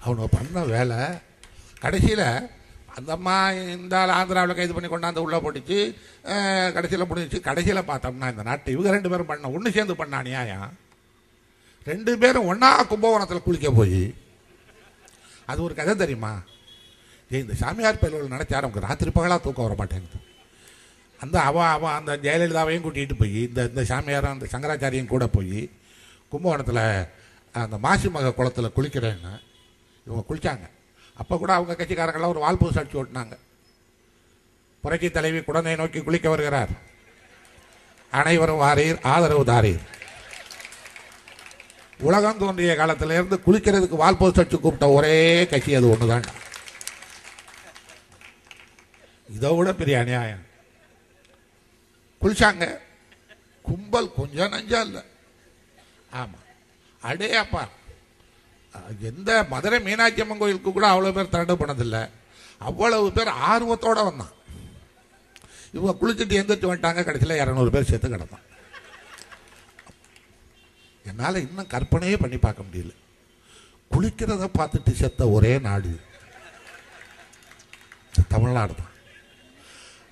அவனை பண்ண வேலை கடைசியில் அந்த அம்மா இந்த ஆந்திராவில் கைது பண்ணி கொண்டாந்து உள்ளே போட்டுச்சு. கடைசியில் முடிஞ்சிச்சு. கடைசியில் பார்த்தோம்னா இந்த நாட்டை இவங்க 2 பேரும் பண்ண ஒன்று சேர்ந்து பண்ண நியாயம். 2 பேரும் ஒன்றா கும்பகோணத்தில் குளிக்க போய் அது ஒரு கதை தெரியுமா? இந்த சாமியார் பயில்கள் நினைச்சார் நமக்கு ராத்திரி பகலாக தூக்கம் வர மாட்டேங்குது. அவன் அந்த ஜெயலலிதாவையும் கூட்டிகிட்டு போய் இந்த சாமியாரும் அந்த சங்கராச்சாரியும் கூட போய் கும்பகோணத்தில் அந்த மாசி மக குளத்தில் குளிக்கிறேன்னு இவங்க குளித்தாங்க. அப்போ கூட அவங்க கட்சிக்காரங்களாம் ஒரு வால்பூஸ் அடிச்சு ஓட்டினாங்க. புரட்சி தலைவி குடனை நோக்கி குளிக்க வருகிறார், அனைவரும் வாரீர், ஆதரவு தாரீர். உலகம் தோன்றிய காலத்திலிருந்து குளிக்கிறதுக்கு வால்பூஸ் அடிச்சு கூப்பிட்ட ஒரே கட்சி அது ஒன்று தான். இதை விட பெரிய அநியாயம். குளிச்சாங்க. கும்பல் கொஞ்சம் நஞ்சா இல்லை. ஆமாம், அடே அப்பா, எந்த மதுரை மீனாட்சி அம்மன் கோயிலுக்கு கூட அவ்வளோ பேர் திரண்டு போனதில்லை. அவ்வளவு பேர் ஆர்வத்தோடு வந்தான். இவங்க குளிச்சுட்டு எந்திரிச்சு வந்துட்டாங்க. கடைசியில் 200 பேர் சேர்த்து கிடந்தான். என்னால் இன்னும் கற்பனையே பண்ணி பார்க்க முடியல. குளிக்கிறத பார்த்துட்டு செத்த ஒரே நாடு தமிழ்நாடு தான்.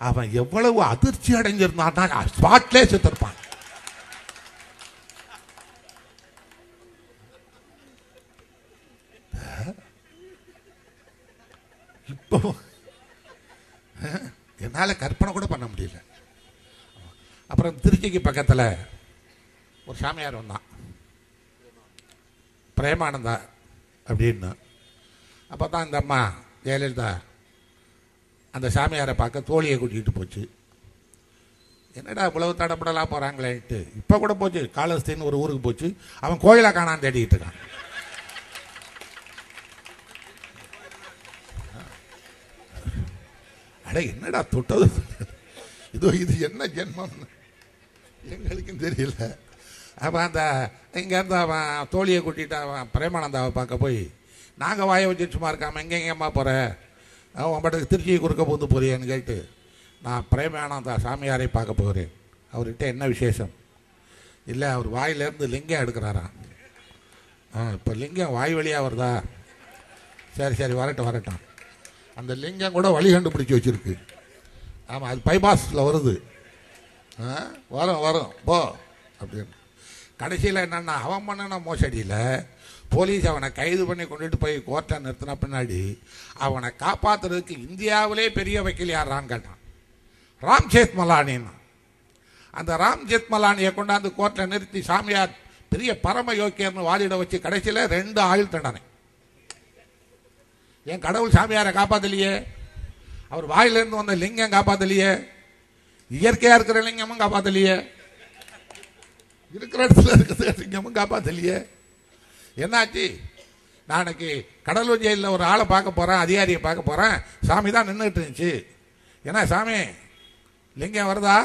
அவன் எவ்வளவு அதிர்ச்சி அடைஞ்சிருந்தான்னா ஸ்பாட்லே செத்துருப்பான். இப்போ என்னால் கற்பனை கூட பண்ண முடியல. அப்புறம் திருச்சிக்கு பக்கத்தில் ஒரு சாமியார் வந்தான், பிரேமானந்தா அப்படின்னு. அப்போ தான் இந்த அம்மா ஜெயலலிதா அந்த சாமியாரை பார்க்க தோழியை கூட்டிகிட்டு போச்சு. என்னடா இவ்வளவு தடப்படலாம் போகிறாங்களேன்ட்டு இப்போ கூட போச்சு. காலஸ்தீன் ஒரு ஊருக்கு போச்சு. அவன் கோயிலை காணான்னு தேடிக்கிட்டு இருக்கான். அட என்னடா தொட்டது இது என்ன ஜென்மம் எங்களுக்கும் தெரியல. அப்போ அந்த இங்கேருந்து அவன் தோழியை கூட்டிகிட்டு அவன் பிரேமானந்தாவை பார்க்க போய், நாங்கள் வாயை வச்சு சும்மா இருக்காமல் எங்கெங்கம்மா போகிற, அவன் பாட்டுக்கு திருச்சியை குறுக்க போந்து போறியன்னு கேட்டு, நான் பிரேமானந்தா சாமியாரை பார்க்க போகிறேன், அவர்கிட்ட என்ன விசேஷம்? இல்லை, அவர் வாயிலேருந்து லிங்கம் எடுக்கிறாராம். இப்போ லிங்கம் வாய் வழியாக வருதா? சரி வரட்டும். அந்த லிங்கம் கூட வழி கண்டுபிடிச்சி வச்சுருக்கு. ஆமாம், அது பைபாஸில் வருது. வரும் போ அப்படின்னு. கடைசியில் என்னென்னா, அவன் பண்ணன மோசடியில் போலீஸ் அவனை கைது பண்ணி கொண்டுட்டு போய் கோர்ட்டை நிறுத்தின பின்னாடி அவனை காப்பாற்றுறதுக்கு இந்தியாவிலே பெரிய வக்கீல் யாரான்னு கேட்டான். ராம் ஜெத்மலானின்னு. அந்த ராம் ஜெத்மலானியை கொண்டாந்து கோர்ட்டில் நிறுத்தி சாமியார் பெரிய பரம யோக்கியர்னு வாதிட வச்சு கடைசியில் 2 ஆயுள் தண்டனை. என் கடவுள் சாமியாரை காப்பாற்றலையே, அவர் வாயிலிருந்து வந்த லிங்கம் காப்பாற்றலையே, இயற்கையாக இருக்கிற லிங்கமும் காப்பாற்றலையே, இருக்கிற இடத்துல இருக்கிற லிங்கமும் காப்பாற்றலையே. என்னாச்சு? நாளைக்கு கடலூர் ஜெயிலில் ஒரு ஆளை பார்க்க போகிறேன், அதிகாரியை பார்க்க போகிறேன். சாமி தான் நின்றுட்டு இருந்துச்சு. ஏன்னா சாமி லிங்கம் வருதா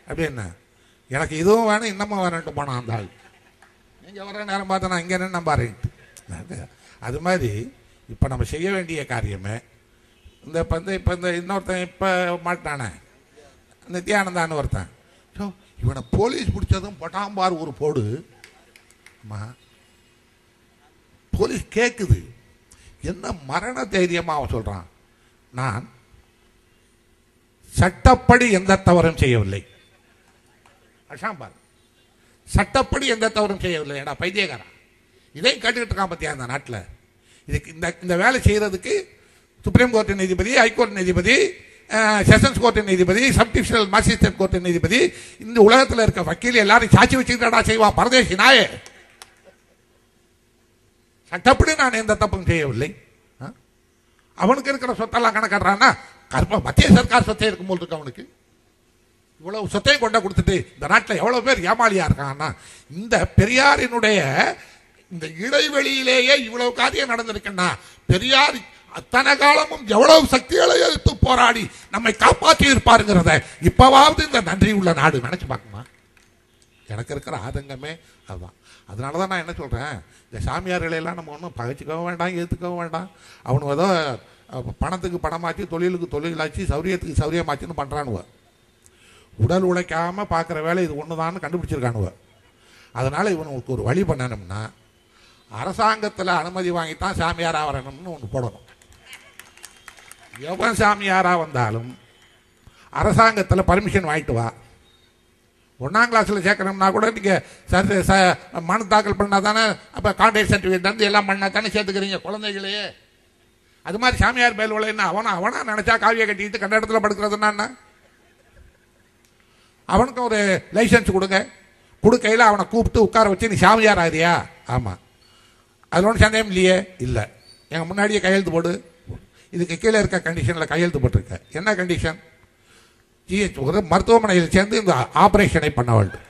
அப்படின்னு, எனக்கு இதுவும் வேணும் இன்னமும் வேணுன்ட்டு போனான் அந்த ஆள். நீங்கள் வர நேரம் பார்த்தா நான் இங்கே நின்று பாருன்ட்டு. அது மாதிரி இப்போ நம்ம செய்ய வேண்டிய காரியமே இப்போ இந்த இன்னொருத்தன் இப்போ மாட்டானே நித்யானந்தான்னு ஒருத்தன். ஸோ இவனை போலீஸ் பிடிச்சதும் பட்டாம்பார் ஒரு போடு. போலீஸ் கேட்குது. என்ன மரண தைரியமாக அவன் சொல்கிறான், நான் சட்டப்படி எந்த தவறும் செய்யவில்லை. அஷாம்பார் சட்டப்படி எந்த தவறும் செய்யவில்லை. ஏடா பைத்தியக்காரா, இதை கேட்டுக்கிட்டு இருக்கான் பத்தியா இந்த நாட்டில். இதுக்கு இந்த வேலை செய்கிறதுக்கு சுப்ரீம் கோர்ட்டு நீதிபதி, ஹைகோர்ட் நீதிபதி, செஷன்ஸ் கோர்ட்டு நீதிபதி, சப் டிவிஷனல் மாஜிஸ்ட்ரேட் கோர்ட்டு நீதிபதி, இந்த உலகத்தில் இருக்க வக்கீல் எல்லாரும் சாட்சி வச்சுக்கிட்டா செய்வான் பரதேசி நாயே. சட்டப்படி நான் எந்த தப்பும் செய்யவில்லை. அவனுக்கு இருக்கிற சொத்தெல்லாம் கணக்காடுறான்னா மத்திய சர்க்கார் சொத்தை இருக்கும் போல் இருக்கு அவனுக்கு. இவ்வளவு சொத்தையும் கொண்ட கொடுத்துட்டு இந்த நாட்டில் எவ்வளவு பேர் ஏமாளியா இருக்காங்கன்னா, இந்த பெரியாரினுடைய இந்த இடைவெளியிலேயே இவ்வளவு காரியம் நடந்திருக்குன்னா, பெரியார் அத்தனை காலமும் எவ்வளவு சக்திகளை எடுத்து போராடி நம்மை காப்பாற்றி இருப்பாருங்கிறத இப்பவாவது இந்த நன்றி உள்ள நாடு நினைச்சு பார்க்குமா? எனக்கு இருக்கிற ஆதங்கமே அதுதான். அதனால தான் நான் என்ன சொல்கிறேன், இந்த சாமியார்களெல்லாம் நம்ம ஒன்றும் பகைச்சிக்கவும் வேண்டாம், ஏற்றுக்கவும் வேண்டாம். அவனு ஏதோ பணத்துக்கு பணமாச்சு, தொழிலுக்கு தொழிலாச்சு, சௌரியத்துக்கு சௌரியமாச்சுன்னு பண்ணுறானுவ. உடல் உழைக்காமல் பார்க்குற வேலை இது ஒன்று தான் கண்டுபிடிச்சிருக்கானுவ. அதனால் இவனுக்கு ஒரு வழி பண்ணணும்னா, அரசாங்கத்தில் அனுமதி வாங்கித்தான் சாமியாரா வரணும்னு ஒன்று போடணும். எவன் சாமியாரா வந்தாலும் அரசாங்கத்தில் பர்மிஷன் வாங்கிட்டு வா. 1ஆம் கிளாஸில் சேர்க்கணும்னா கூட நீங்கள் மனு தாக்கல் பண்ணால் தானே, அப்போ கான்ட்ராக்ட் சர்டிஃபிகேட் வந்து எல்லாம் பண்ணால் தானே சேர்த்துக்கிறீங்க குழந்தைகளையே. அது மாதிரி சாமியார் பயல்வலை என்ன அவனா நினச்சா காவியை கட்டிக்கிட்டு கண்ட இடத்துல படுக்கிறதுனா என்ன? அவனுக்கு ஒரு லைசன்ஸ் கொடுக்கையில் அவனை கூப்பிட்டு உட்கார வச்சு நீ சாமியார் ஆகிறியா? ஆமாம். அதில் ஒன்றும் சந்தேகம் இல்லையே. இல்லை, எங்கள் முன்னாடியே கையெழுத்து போடு. இதுக்கு கீழே இருக்க கண்டிஷனில் கையெழுத்து போட்டிருக்க. என்ன கண்டிஷன்? ஜிஹெச் ஒரு மருத்துவமனையில் சேர்ந்து இந்த ஆபரேஷனை பண்ண வேண்டும்.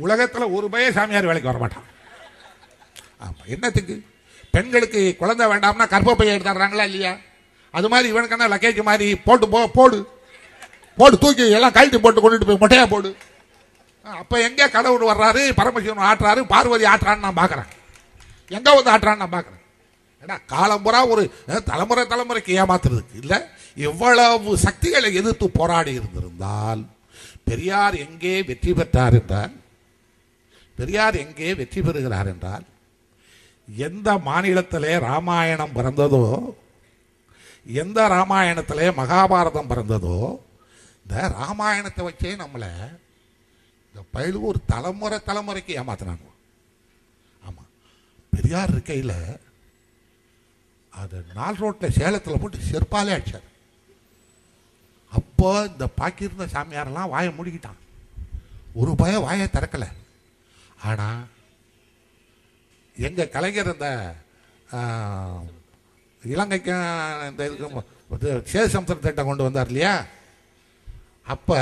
உலகத்தில் ஒரு பய சாமியார் வேலைக்கு வரமாட்டான். ஆமாம். என்னத்துக்கு? பெண்களுக்கு குழந்தை வேண்டாம்னா கர்ப்பப்பையை எடுத்துடுறாங்களா இல்லையா? அது மாதிரி இவனுக்கான லக்கேஜ் மாதிரி போடு தூக்கி எல்லாம் கழட்டி போட்டு கொண்டுட்டு போய் மொட்டையா போடு. அப்போ எங்கே கடவுள் வர்றாரு, பரமசிவன் ஆட்டுறாரு, பார்வதி ஆட்டுறான்னு நான் பார்க்குறேன். எங்கே வந்து ஆட்டுறான்னு நான் பார்க்குறேன். ஏன்னா காலம்புறா ஒரு தலைமுறைக்கு ஏமாத்துறதுக்கு இல்லை. எவ்வளவு சக்திகளை எதிர்த்து போராடி இருந்திருந்தால் பெரியார் எங்கே வெற்றி பெற்றார் என்றால், பெரியார் எங்கே வெற்றி பெறுகிறார் என்றால், எந்த மாநிலத்திலே ராமாயணம் பிறந்ததோ, எந்த ராமாயணத்திலே மகாபாரதம் பிறந்ததோ, இந்த ராமாயணத்தை வச்சே நம்மளை இந்த பயிலு ஒரு தலைமுறைக்கு ஏமாத்தினாங்க. ஆமாம். பெரியார் இருக்கையில் அது 4 ரோட்டில் சேலத்தில் போட்டு செருப்பாலே அடிச்சார். அப்போ இந்த பாக்கியிருந்த சாமியாரெல்லாம் வாயை மூடிக்கிட்டான். ஒரு பயம் வாயை திறக்கலை. ஆனால் எங்கள் கலைஞர் இந்த இலங்கைக்கும் இந்த இதுக்கு சேசம்சம் திட்டம் கொண்டு வந்தார் இல்லையா? அப்போ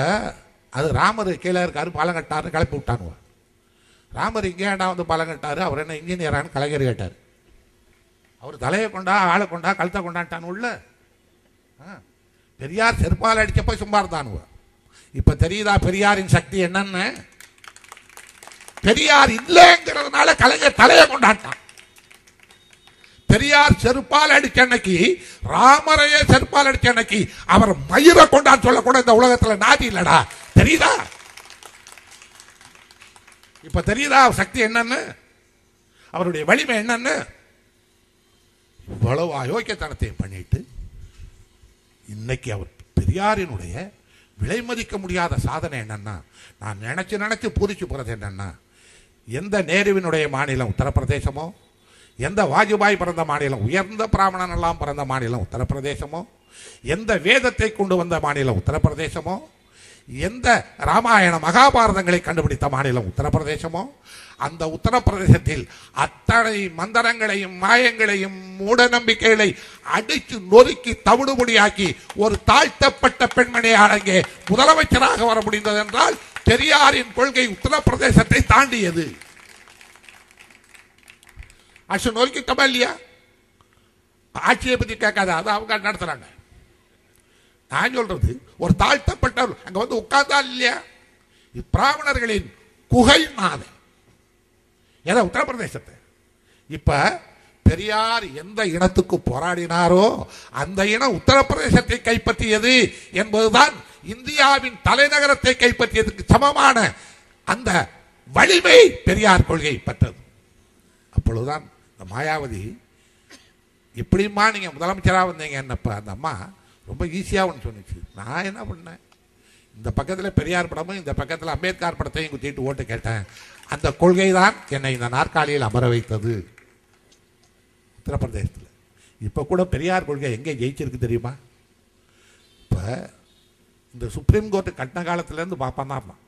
அது ராமர் கீழே இருக்காரு, பாலம் கட்டாருன்னு கிளப்பி விட்டாங்க. ராமர் இங்கே ஏண்டா வந்து பாலம் கட்டாரு, அவர் என்ன இன்ஜினியரானு கலைஞர் கேட்டார். அவர் தலையை கொண்டா ஆளை கொண்டா கழுத்தை கொண்டாட்டானு உள்ள. பெரியார் செருப்பால் அடிச்சப்போ சும்மா இருந்தானுவ. இப்போ தெரியுதா பெரியாரின் சக்தி என்னன்னு? பெரியார் இல்லைங்கிறதுனால கலைஞர் தலையை கொண்டாட்டான். பெரியார் செருப்பால் அடிச்ச அன்னைக்கு, ராமரையே செருப்பால் அடிச்ச அன்னைக்கு அவர் மயிரை கொண்டான்னு சொல்லக்கூட இந்த உலகத்தில் நாதி இல்லடா. தெரியுதா? இப்ப தெரியுதா சக்தி என்னன்னு, அவருடைய வலிமை என்னன்னு? இவ்வளவு அயோக்கியத்தனத்தை பண்ணிட்டு இன்னைக்கு அவர் பெரியாரினுடைய விலை மதிக்க முடியாத சாதனை என்னன்னா, நான் நினைச்சு பூரிச்சு போறது என்னன்னா, எந்த நேருவினுடைய மாநிலம் உத்தரப்பிரதேசமோ, எந்த வாஜ்பாய் பிறந்த மாநிலம், உயர்ந்த பிராமணன் எல்லாம் பிறந்த மாநிலம் உத்தரப்பிரதேசமோ, எந்த வேதத்தை கொண்டு வந்த மாநிலம் உத்தரப்பிரதேசமோ, எந்த ராமாயண மகாபாரதங்களை கண்டுபிடித்த மாநிலம் உத்தரப்பிரதேசமோ, அந்த உத்தரப்பிரதேசத்தில் அத்தனை மந்திரங்களையும் மாயங்களையும் மூட நம்பிக்கைகளை அடித்து நொறுக்கி தவிடுபடியாக்கி ஒரு தாழ்த்தப்பட்ட பெண்மணியை அடங்கே முதலமைச்சராக வர முடிந்தது என்றால் பெரியாரின் கொள்கை உத்தரப்பிரதேசத்தை தாண்டியது. ஆட்சி நொறுக்கிட்டமா இல்லையா? ஆட்சியை பத்தி கேட்காத, அதை அவங்க நடத்துறாங்க. நான் சொல்றது ஒரு தாழ்த்தப்பட்டவர் அங்க வந்து உட்கார்ந்தா இல்லையா? பிராமணர்களின் குகை நாதன் ஏதோ உத்தரப்பிரதேசத்தை. இப்ப பெரியார் எந்த இனத்துக்கு போராடினாரோ அந்த இனம் உத்தரப்பிரதேசத்தை கைப்பற்றியது என்பதுதான் இந்தியாவின் தலைநகரத்தை கைப்பற்றியதுக்கு சமமான அந்த வலிமை பெரியார் கொள்கை பெற்றது. அப்பொழுதுதான் இந்த மாயாவதி எப்படிமா நீங்க முதலமைச்சராக வந்தீங்க என்னப்ப அந்த அம்மா ரொம்ப ஈஸியாக ஒன்று சொன்னிச்சு. நான் என்ன பண்ணேன், இந்த பக்கத்தில் பெரியார் படமும் இந்த பக்கத்தில் அம்பேத்கர் படத்தையும் குத்திட்டு ஓட்டு கேட்டேன். அந்த கொள்கை தான் என்னை இந்த நாற்காலியில் அமர வைத்தது உத்தரப்பிரதேசத்தில். இப்போ கூட பெரியார் கொள்கை எங்கே ஜெயிச்சிருக்கு தெரியுமா? இப்போ இந்த சுப்ரீம் கோர்ட்டு கட்டின காலத்திலேருந்து பார்ப்பான் தான் இருந்தான்.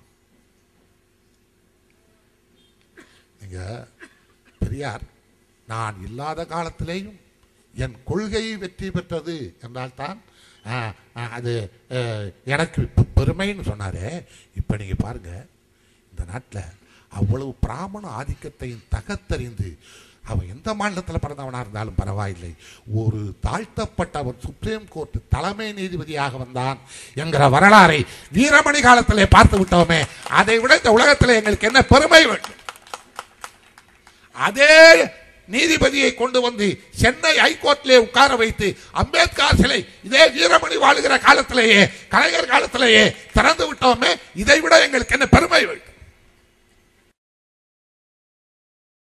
நீங்கள் பெரியார் நான் இல்லாத காலத்திலேயும் என் கொள்கை வெற்றி பெற்றது என்றால்தான் அது எனக்கு பெருமைன்னு சொன்னார். இப்போ நீங்கள் பாருங்கள், இந்த நாட்டில் அவ்வளவு பிராமண ஆதிக்கத்தையும் தகர்த்தறிந்து அவன் எந்த மாநிலத்தில் பிறந்தவனாக இருந்தாலும் பரவாயில்லை, ஒரு தாழ்த்தப்பட்டவர் சுப்ரீம் கோர்ட் தலைமை நீதிபதியாக வந்தான் என்கிற வரலாறை வீரமணி காலத்திலே பார்த்து விட்டோமே, அதை விட இந்த உலகத்தில் எங்களுக்கு என்ன பெருமை வேண்டும்? அதே நீதிபதியை கொண்டு வந்து சென்னை ஹைகோர்ட்டிலே உட்கார வைத்து அம்பேத்கர் சிலை இதே வீரமணி வாழுகிற காலத்திலேயே கலைஞர் காலத்திலேயே திறந்து விட்டோமே, இதை விட எங்களுக்கு என்ன பெருமை வேண்டும்?